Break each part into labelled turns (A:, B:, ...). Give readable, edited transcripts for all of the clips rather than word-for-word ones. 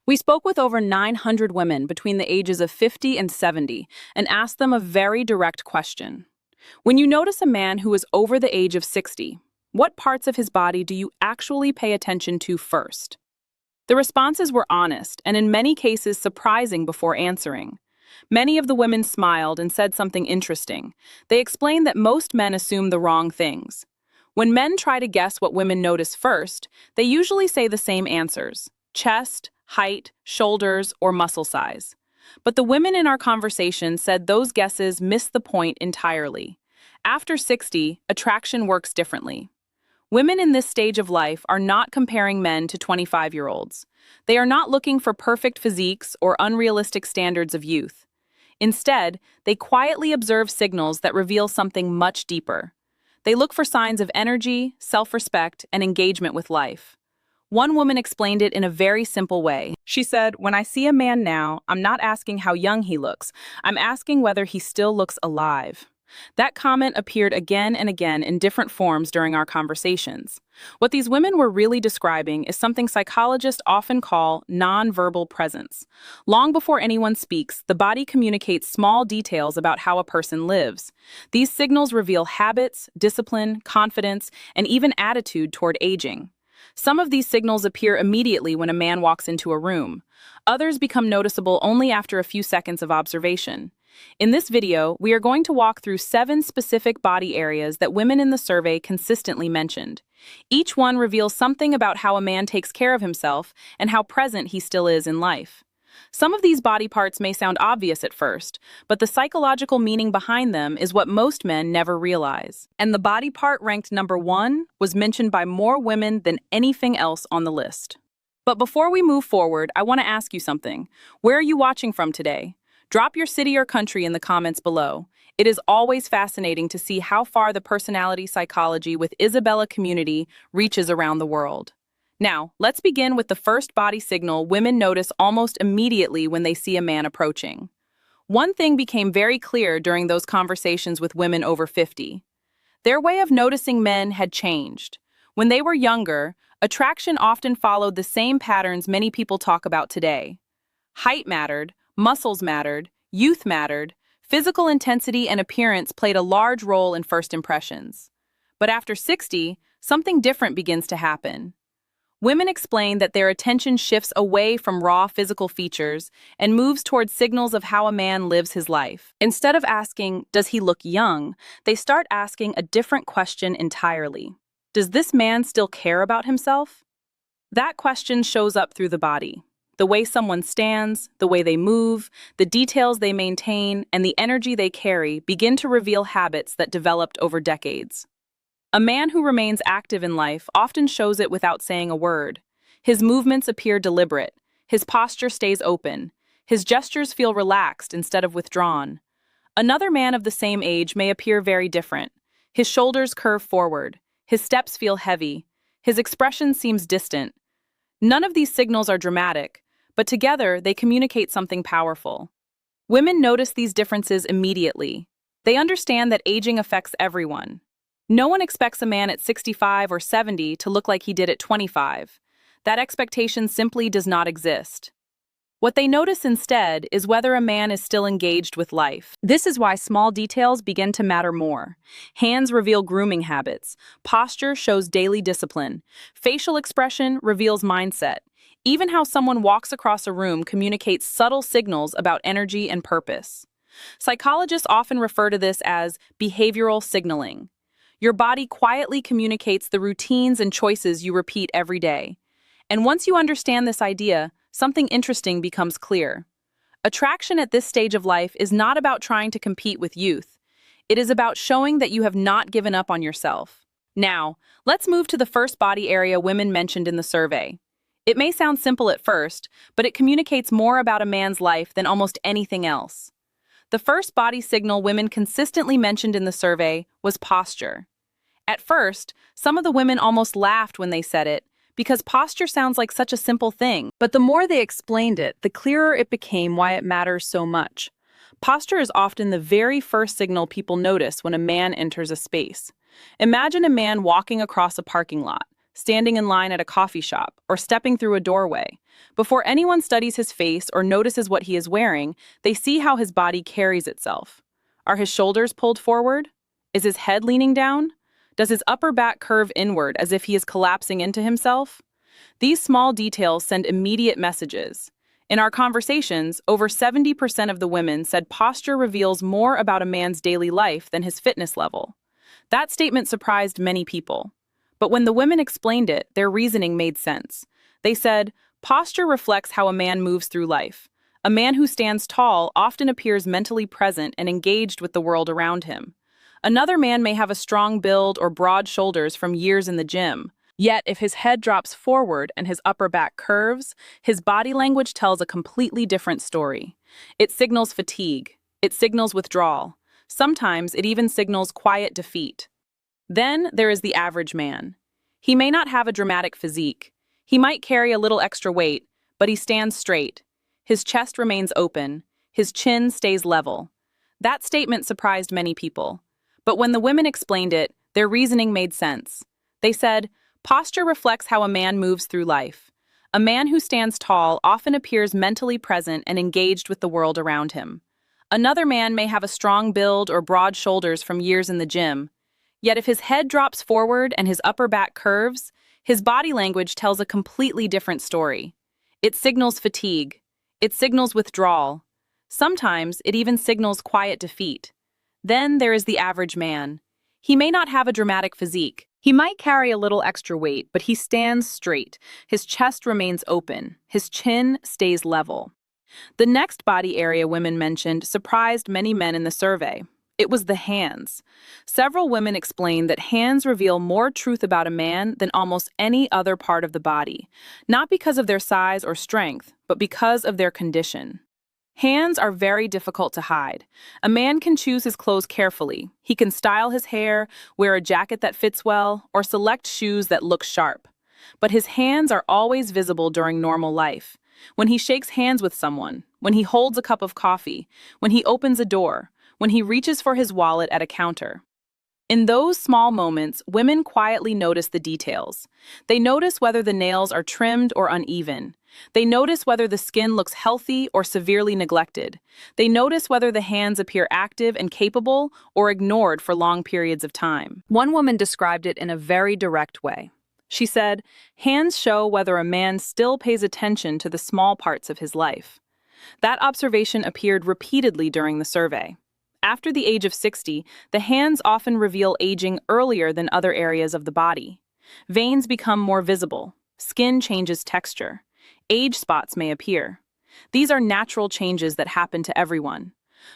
A: We spoke with over 900 women between the ages of 50 and 70 and asked them a very direct question. When you notice a man who is over the age of 60, what parts of his body do you actually pay attention to first? The responses were honest and in many cases surprising before answering. Many of the women smiled and said something interesting. They explained that most men assume the wrong things. When men try to guess what women notice first, they usually say the same answers: chest, height, shoulders, or muscle size. But the women in our conversation said those guesses missed the point entirely. After 60, attraction works differently. Women in this stage of life are not comparing men to 25-year-olds. They are not looking for perfect physiques or unrealistic standards of youth. Instead, they quietly observe signals that reveal something much deeper. They look for signs of energy, self-respect, and engagement with life. One woman explained it in a very simple way. She said, "When I see a man now, I'm not asking how young he looks. I'm asking whether he still looks alive." That comment appeared again and again in different forms during our conversations. What these women were really describing is something psychologists often call nonverbal presence. Long before anyone speaks, the body communicates small details about how a person lives. These signals reveal habits, discipline, confidence, and even attitude toward aging. Some of these signals appear immediately when a man walks into a room. Others become noticeable only after a few seconds of observation. In this video, we are going to walk through 7 specific body areas that women in the survey consistently mentioned. Each one reveals something about how a man takes care of himself and how present he still is in life. Some of these body parts may sound obvious at first, but the psychological meaning behind them is what most men never realize. And the body part ranked number 1 was mentioned by more women than anything else on the list. But before we move forward, I want to ask you something. Where are you watching from today? Drop your city or country in the comments below. It is always fascinating to see how far the personality psychology with Isabella community reaches around the world. Now, let's begin with the first body signal women notice almost immediately when they see a man approaching. One thing became very clear during those conversations with women over 50. Their way of noticing men had changed. When they were younger, attraction often followed the same patterns many people talk about today. Height mattered, muscles mattered, youth mattered, physical intensity and appearance played a large role in first impressions. But after 60, something different begins to happen. Women explain that their attention shifts away from raw physical features and moves towards signals of how a man lives his life. Instead of asking, "Does he look young?" they start asking a different question entirely. Does this man still care about himself? That question shows up through the body. The way someone stands, the way they move, the details they maintain, and the energy they carry begin to reveal habits that developed over decades. A man who remains active in life often shows it without saying a word. His movements appear deliberate. His posture stays open. His gestures feel relaxed instead of withdrawn. Another man of the same age may appear very different. His shoulders curve forward. His steps feel heavy. His expression seems distant. None of these signals are dramatic, but together they communicate something powerful. Women notice these differences immediately. They understand that aging affects everyone. No one expects a man at 65 or 70 to look like he did at 25. That expectation simply does not exist. What they notice instead is whether a man is still engaged with life. This is why small details begin to matter more. Hands reveal grooming habits. Posture shows daily discipline. Facial expression reveals mindset. Even how someone walks across a room communicates subtle signals about energy and purpose. Psychologists often refer to this as behavioral signaling. Your body quietly communicates the routines and choices you repeat every day. And once you understand this idea, something interesting becomes clear. Attraction at this stage of life is not about trying to compete with youth. It is about showing that you have not given up on yourself. Now, let's move to the first body area women mentioned in the survey. It may sound simple at first, but it communicates more about a man's life than almost anything else. The first body signal women consistently mentioned in the survey was posture. At first, some of the women almost laughed when they said it, because posture sounds like such a simple thing. But the more they explained it, the clearer it became why it matters so much. Posture is often the very first signal people notice when a man enters a space. Imagine a man walking across a parking lot. standing in line at a coffee shop, or stepping through a doorway. Before anyone studies his face or notices what he is wearing, they see how his body carries itself. Are his shoulders pulled forward? Is his head leaning down? Does his upper back curve inward as if he is collapsing into himself? These small details send immediate messages. In our conversations, over 70% of the women said posture reveals more about a man's daily life than his fitness level. That statement surprised many people. But when the women explained it, their reasoning made sense. They said, posture reflects how a man moves through life. A man who stands tall often appears mentally present and engaged with the world around him. Another man may have a strong build or broad shoulders from years in the gym. Yet, if his head drops forward and his upper back curves, his body language tells a completely different story. It signals fatigue. It signals withdrawal. Sometimes it even signals quiet defeat. Then there is the average man. He may not have a dramatic physique. He might carry a little extra weight, but he stands straight. His chest remains open. His chin stays level. That statement surprised many people. But when the women explained it, their reasoning made sense. They said, posture reflects how a man moves through life. A man who stands tall often appears mentally present and engaged with the world around him. Another man may have a strong build or broad shoulders from years in the gym. Yet if his head drops forward and his upper back curves, his body language tells a completely different story. It signals fatigue. It signals withdrawal. Sometimes it even signals quiet defeat. Then there is the average man. He may not have a dramatic physique. He might carry a little extra weight, but he stands straight. His chest remains open. His chin stays level. The next body area women mentioned surprised many men in the survey. It was the hands. Several women explained that hands reveal more truth about a man than almost any other part of the body, not because of their size or strength, but because of their condition. Hands are very difficult to hide. A man can choose his clothes carefully. He can style his hair, wear a jacket that fits well, or select shoes that look sharp. But his hands are always visible during normal life. When he shakes hands with someone, when he holds a cup of coffee, when he opens a door, when he reaches for his wallet at a counter. In those small moments, women quietly notice the details. They notice whether the nails are trimmed or uneven. They notice whether the skin looks healthy or severely neglected. They notice whether the hands appear active and capable or ignored for long periods of time. One woman described it in a very direct way. She said, hands show whether a man still pays attention to the small parts of his life. That observation appeared repeatedly during the survey. After the age of 60, the hands often reveal aging earlier than other areas of the body. Veins become more visible. Skin changes texture. Age spots may appear. These are natural changes that happen to everyone.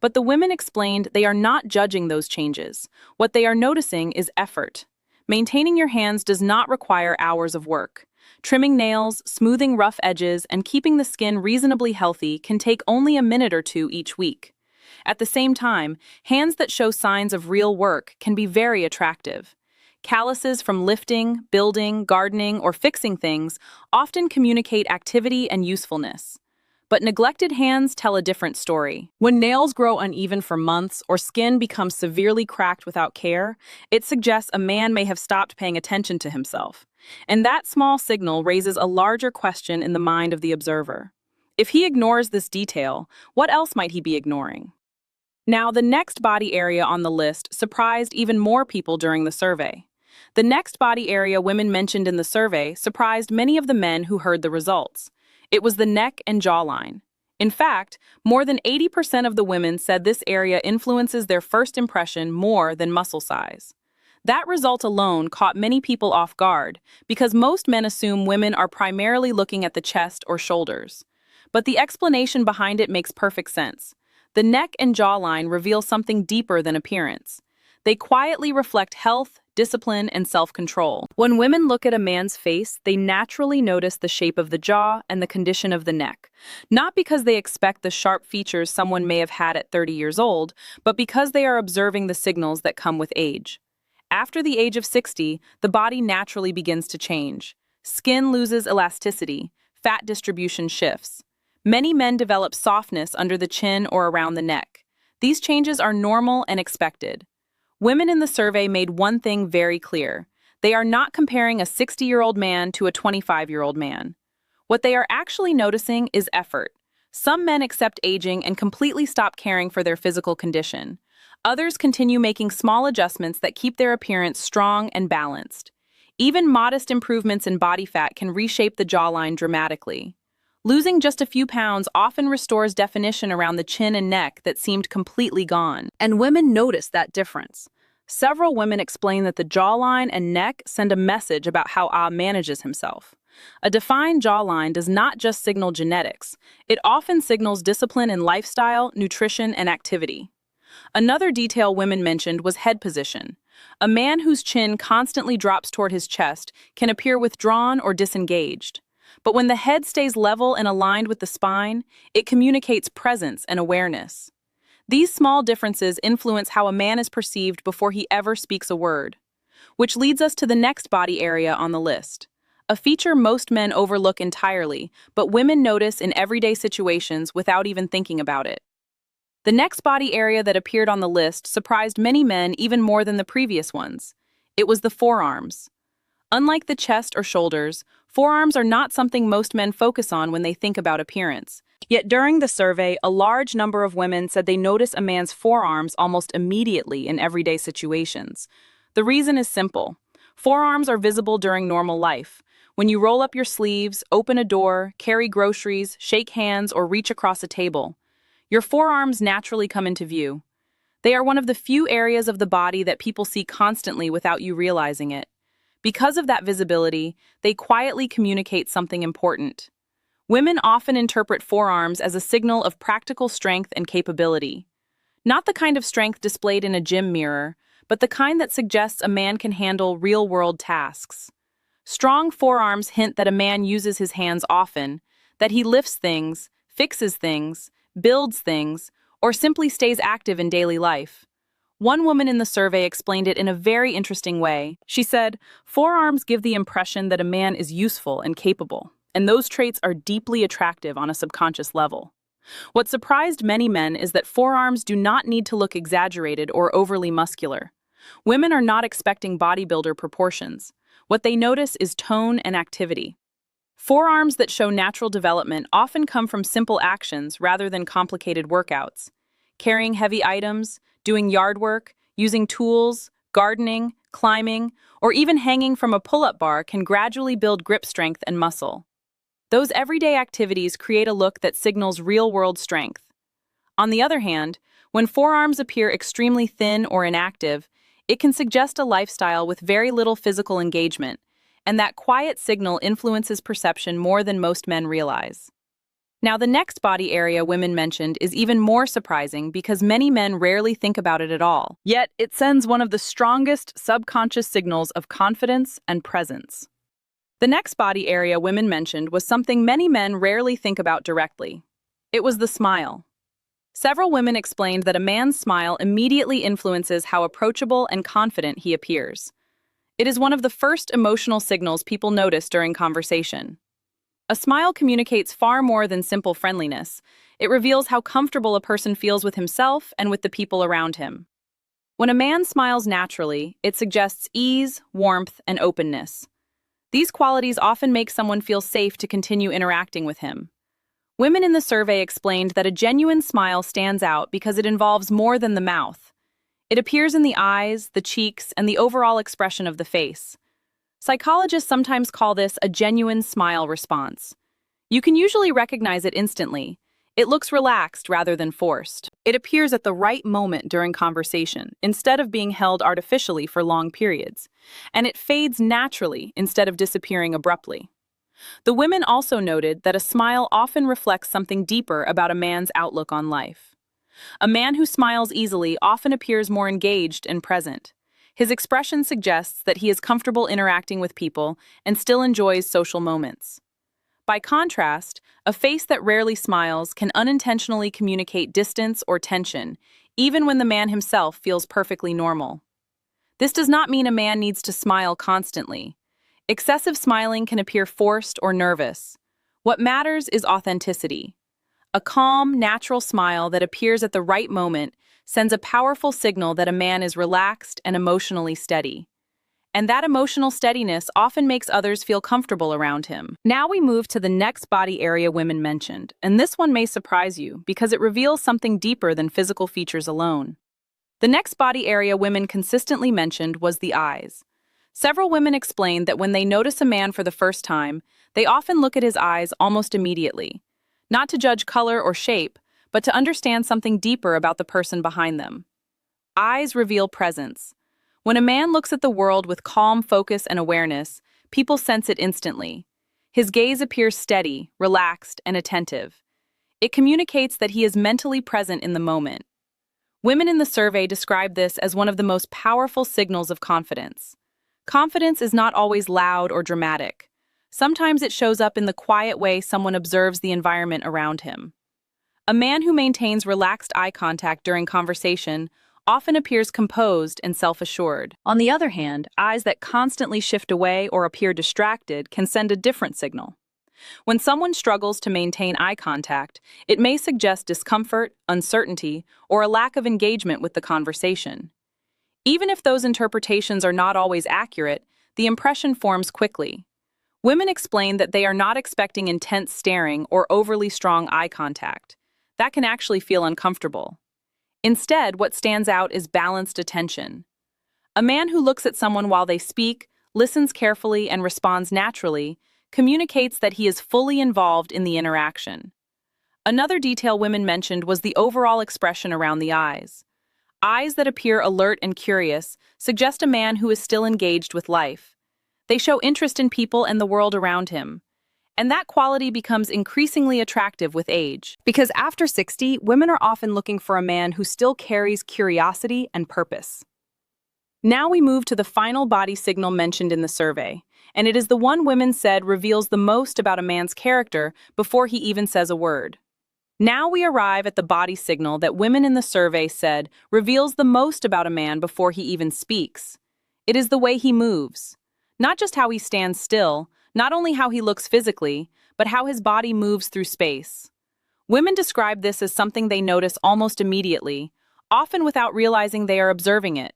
A: But the women explained they are not judging those changes. What they are noticing is effort. Maintaining your hands does not require hours of work. Trimming nails, smoothing rough edges, and keeping the skin reasonably healthy can take only a minute or two each week. At the same time, hands that show signs of real work can be very attractive. Calluses from lifting, building, gardening, or fixing things often communicate activity and usefulness. But neglected hands tell a different story. When nails grow uneven for months or skin becomes severely cracked without care, it suggests a man may have stopped paying attention to himself. And that small signal raises a larger question in the mind of the observer. If he ignores this detail, what else might he be ignoring? Now, the next body area on the list surprised even more people during the survey. The next body area women mentioned in the survey surprised many of the men who heard the results. It was the neck and jawline. In fact, more than 80% of the women said this area influences their first impression more than muscle size. That result alone caught many people off guard because most men assume women are primarily looking at the chest or shoulders. But the explanation behind it makes perfect sense. The neck and jawline reveal something deeper than appearance. They quietly reflect health, discipline, and self-control. When women look at a man's face, they naturally notice the shape of the jaw and the condition of the neck, not because they expect the sharp features someone may have had at 30 years old, but because they are observing the signals that come with age. After the age of 60, the body naturally begins to change. Skin loses elasticity, fat distribution shifts. Many men develop softness under the chin or around the neck. These changes are normal and expected. Women in the survey made one thing very clear. They are not comparing a 60-year-old man to a 25-year-old man. What they are actually noticing is effort. Some men accept aging and completely stop caring for their physical condition. Others continue making small adjustments that keep their appearance strong and balanced. Even modest improvements in body fat can reshape the jawline dramatically. Losing just a few pounds often restores definition around the chin and neck that seemed completely gone. And women notice that difference. Several women explain that the jawline and neck send a message about how A manages himself. A defined jawline does not just signal genetics. It often signals discipline in lifestyle, nutrition, and activity. Another detail women mentioned was head position. A man whose chin constantly drops toward his chest can appear withdrawn or disengaged. But when the head stays level and aligned with the spine, it communicates presence and awareness. These small differences influence how a man is perceived before he ever speaks a word. Which leads us to the next body area on the list. A feature most men overlook entirely, but women notice in everyday situations without even thinking about it. The next body area that appeared on the list surprised many men even more than the previous ones. It was the forearms. Unlike the chest or shoulders, forearms are not something most men focus on when they think about appearance. Yet during the survey, a large number of women said they notice a man's forearms almost immediately in everyday situations. The reason is simple. Forearms are visible during normal life. When you roll up your sleeves, open a door, carry groceries, shake hands, or reach across a table, your forearms naturally come into view. They are one of the few areas of the body that people see constantly without you realizing it. Because of that visibility, they quietly communicate something important. Women often interpret forearms as a signal of practical strength and capability. Not the kind of strength displayed in a gym mirror, but the kind that suggests a man can handle real-world tasks. Strong forearms hint that a man uses his hands often, that he lifts things, fixes things, builds things, or simply stays active in daily life. One woman in the survey explained it in a very interesting way. She said, "Forearms give the impression that a man is useful and capable, and those traits are deeply attractive on a subconscious level." What surprised many men is that forearms do not need to look exaggerated or overly muscular. Women are not expecting bodybuilder proportions. What they notice is tone and activity. Forearms that show natural development often come from simple actions rather than complicated workouts. Carrying heavy items, doing yard work, using tools, gardening, climbing, or even hanging from a pull-up bar can gradually build grip strength and muscle. Those everyday activities create a look that signals real-world strength. On the other hand, when forearms appear extremely thin or inactive, it can suggest a lifestyle with very little physical engagement, and that quiet signal influences perception more than most men realize. Now, the next body area women mentioned is even more surprising because many men rarely think about it at all. Yet, it sends one of the strongest subconscious signals of confidence and presence. The next body area women mentioned was something many men rarely think about directly. It was the smile. Several women explained that a man's smile immediately influences how approachable and confident he appears. It is one of the first emotional signals people notice during conversation. A smile communicates far more than simple friendliness. It reveals how comfortable a person feels with himself and with the people around him. When a man smiles naturally, it suggests ease, warmth, and openness. These qualities often make someone feel safe to continue interacting with him. Women in the survey explained that a genuine smile stands out because it involves more than the mouth. It appears in the eyes, the cheeks, and the overall expression of the face. Psychologists sometimes call this a genuine smile response. You can usually recognize it instantly. It looks relaxed rather than forced. It appears at the right moment during conversation, instead of being held artificially for long periods. And it fades naturally instead of disappearing abruptly. The women also noted that a smile often reflects something deeper about a man's outlook on life. A man who smiles easily often appears more engaged and present. His expression suggests that he is comfortable interacting with people and still enjoys social moments. By contrast, a face that rarely smiles can unintentionally communicate distance or tension, even when the man himself feels perfectly normal. This does not mean a man needs to smile constantly. Excessive smiling can appear forced or nervous. What matters is authenticity. A calm, natural smile that appears at the right moment sends a powerful signal that a man is relaxed and emotionally steady. and that emotional steadiness often makes others feel comfortable around him. Now we move to the next body area women mentioned, and this one may surprise you because it reveals something deeper than physical features alone. The next body area women consistently mentioned was the eyes. Several women explained that when they notice a man for the first time, they often look at his eyes almost immediately, not to judge color or shape, but to understand something deeper about the person behind them. Eyes reveal presence. When a man looks at the world with calm focus and awareness, people sense it instantly. His gaze appears steady, relaxed, and attentive. It communicates that he is mentally present in the moment. Women in the survey described this as one of the most powerful signals of confidence. Confidence is not always loud or dramatic. Sometimes it shows up in the quiet way someone observes the environment around him. A man who maintains relaxed eye contact during conversation often appears composed and self-assured. On the other hand, eyes that constantly shift away or appear distracted can send a different signal. When someone struggles to maintain eye contact, it may suggest discomfort, uncertainty, or a lack of engagement with the conversation. Even if those interpretations are not always accurate, the impression forms quickly. Women explain that they are not expecting intense staring or overly strong eye contact. That can actually feel uncomfortable. Instead, what stands out is balanced attention. A man who looks at someone while they speak, listens carefully, and responds naturally communicates that he is fully involved in the interaction. Another detail women mentioned was the overall expression around the eyes. Eyes that appear alert and curious suggest a man who is still engaged with life. They show interest in people and the world around him. And that quality becomes increasingly attractive with age. Because after 60, women are often looking for a man who still carries curiosity and purpose. Now we move to the final body signal mentioned in the survey, and it is the one women said reveals the most about a man's character before he even says a word. Now we arrive at the body signal that women in the survey said reveals the most about a man before he even speaks. It is the way he moves. Not just how he stands still, not only how he looks physically, but how his body moves through space. Women describe this as something they notice almost immediately, often without realizing they are observing it.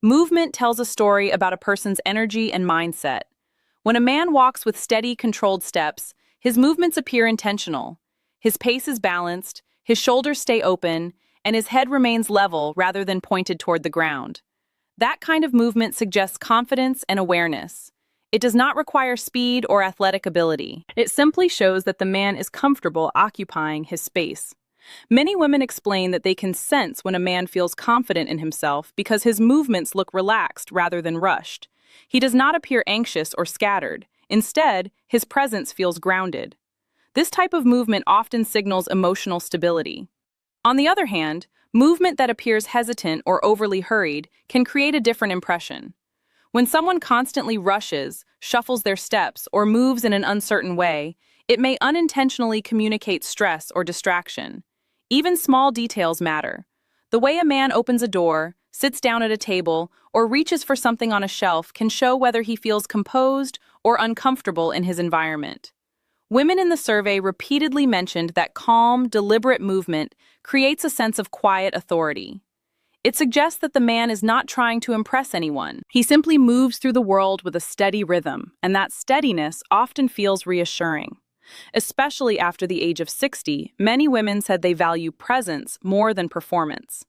A: Movement tells a story about a person's energy and mindset. When a man walks with steady, controlled steps, his movements appear intentional. His pace is balanced, his shoulders stay open, and his head remains level rather than pointed toward the ground. That kind of movement suggests confidence and awareness. It does not require speed or athletic ability. It simply shows that the man is comfortable occupying his space. Many women explain that they can sense when a man feels confident in himself because his movements look relaxed rather than rushed. He does not appear anxious or scattered. Instead, his presence feels grounded. This type of movement often signals emotional stability. On the other hand, movement that appears hesitant or overly hurried can create a different impression. When someone constantly rushes, shuffles their steps, or moves in an uncertain way, it may unintentionally communicate stress or distraction. Even small details matter. The way a man opens a door, sits down at a table, or reaches for something on a shelf can show whether he feels composed or uncomfortable in his environment. Women in the survey repeatedly mentioned that calm, deliberate movement creates a sense of quiet authority. It suggests that the man is not trying to impress anyone. He simply moves through the world with a steady rhythm, and that steadiness often feels reassuring. Especially after the age of 60, many women said they value presence more than performance.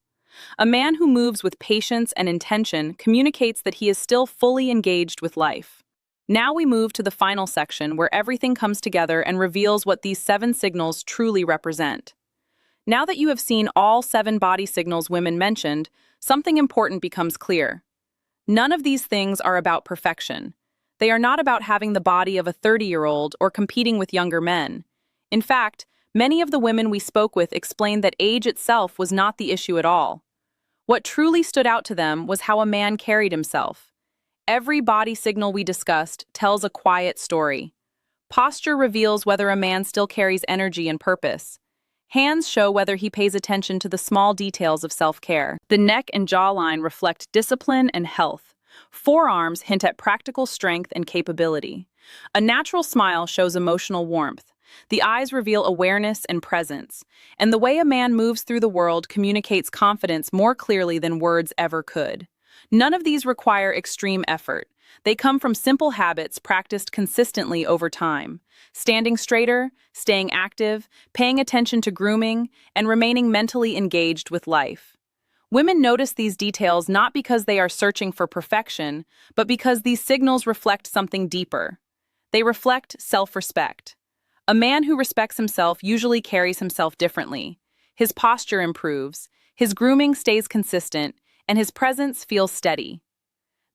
A: A man who moves with patience and intention communicates that he is still fully engaged with life. Now we move to the final section where everything comes together and reveals what these 7 signals truly represent. Now that you have seen all 7 body signals women mentioned, something important becomes clear. None of these things are about perfection. They are not about having the body of a 30-year-old or competing with younger men. In fact, many of the women we spoke with explained that age itself was not the issue at all. What truly stood out to them was how a man carried himself. Every body signal we discussed tells a quiet story. Posture reveals whether a man still carries energy and purpose. Hands show whether he pays attention to the small details of self-care. The neck and jawline reflect discipline and health. Forearms hint at practical strength and capability. A natural smile shows emotional warmth. The eyes reveal awareness and presence. And the way a man moves through the world communicates confidence more clearly than words ever could. None of these require extreme effort. They come from simple habits practiced consistently over time. Standing straighter, staying active, paying attention to grooming, and remaining mentally engaged with life. Women notice these details not because they are searching for perfection, but because these signals reflect something deeper. They reflect self-respect. A man who respects himself usually carries himself differently. His posture improves, his grooming stays consistent, and his presence feels steady.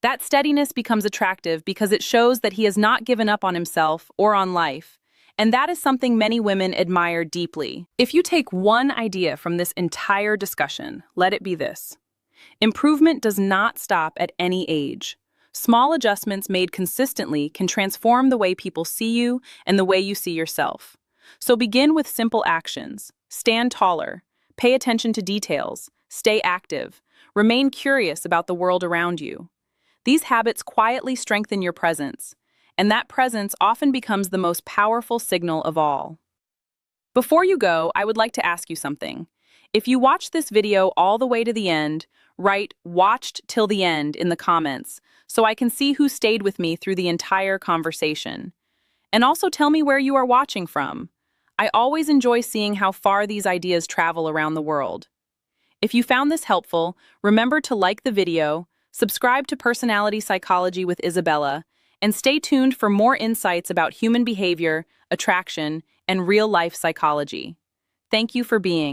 A: That steadiness becomes attractive because it shows that he has not given up on himself or on life, and that is something many women admire deeply. If you take one idea from this entire discussion, let it be this. Improvement does not stop at any age. Small adjustments made consistently can transform the way people see you and the way you see yourself. So begin with simple actions. Stand taller, pay attention to details, stay active, remain curious about the world around you. These habits quietly strengthen your presence, and that presence often becomes the most powerful signal of all. Before you go, I would like to ask you something. If you watched this video all the way to the end, write "watched till the end" in the comments so I can see who stayed with me through the entire conversation. And also tell me where you are watching from. I always enjoy seeing how far these ideas travel around the world. If you found this helpful, remember to like the video, subscribe to Personality Psychology with Isabella, and stay tuned for more insights about human behavior, attraction, and real-life psychology. Thank you for being